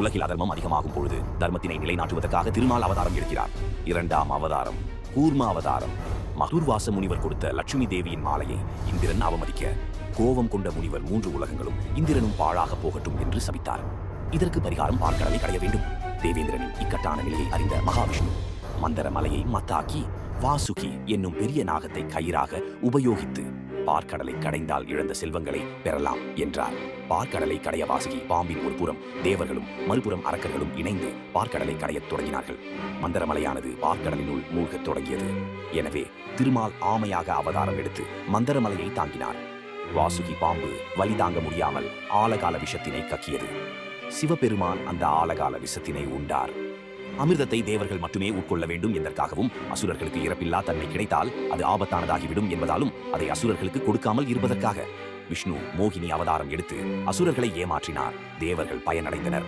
உலகில் அதர்மம் அதிகமாகும் பொழுது தர்மத்தினை நிலைநாட்டுவதற்காக திருமால் அவதாரம் எடுக்கிறார். இரண்டாம் அவதாரம் கூர்ம அவதாரம். மதுர்வாச முனிவர் கொடுத்த லட்சுமி தேவியின் மாலையை இந்திரன் அவமதிக்க கோபம் கொண்ட முனிவர் 3 உலகங்களும் இந்திரனும் பாழாக போகட்டும் என்று சபித்தார். இதற்கு பரிகாரம் பார்க்கடலை கடைய வேண்டும். தேவேந்திரனின் இக்கட்டான நிலையை அறிந்த மகாவிஷ்ணு மந்தர மலையை மத்தாக்கி வாசுகி என்னும் பெரிய நாகத்தை கயிறாக உபயோகித்து பார்க்கடலை கடைந்தால் இழந்த செல்வங்களை பெறலாம் என்றார். பார்க்கடலை கடைய வாசுகி பாம்பின் ஒரு புறம் தேவர்களும் மறுபுறம் அரக்கர்களும் இணைந்து பார்க்கடலை கடையத் தொடங்கினார்கள். மந்தரமலையானது பார்க்கடலினுள் மூழ்கத் தொடங்கியது. எனவே திருமால் ஆமையாக அவதாரம் எடுத்து மந்தரமலையை தாங்கினார். வாசுகி பாம்பு வலி தாங்க முடியாமல் ஆலகால விஷத்தினை கக்கியது. சிவபெருமான் அந்த ஆலகால விஷத்தினை உண்டார். அமிர்தத்தை தேவர்கள் மட்டுமே உட்கொள்ள வேண்டும் என்பதற்காகவும் அசுரர்களுக்கு இறப்பில்லா தன்மை கிடைத்தால் அது ஆபத்தானதாகிவிடும் என்பதாலும் அதை அசுரர்களுக்கு கொடுக்காமல் இருப்பதற்காக விஷ்ணு மோகினி அவதாரம் எடுத்து அசுரர்களை ஏமாற்றினார். தேவர்கள் பயனடைந்தனர்.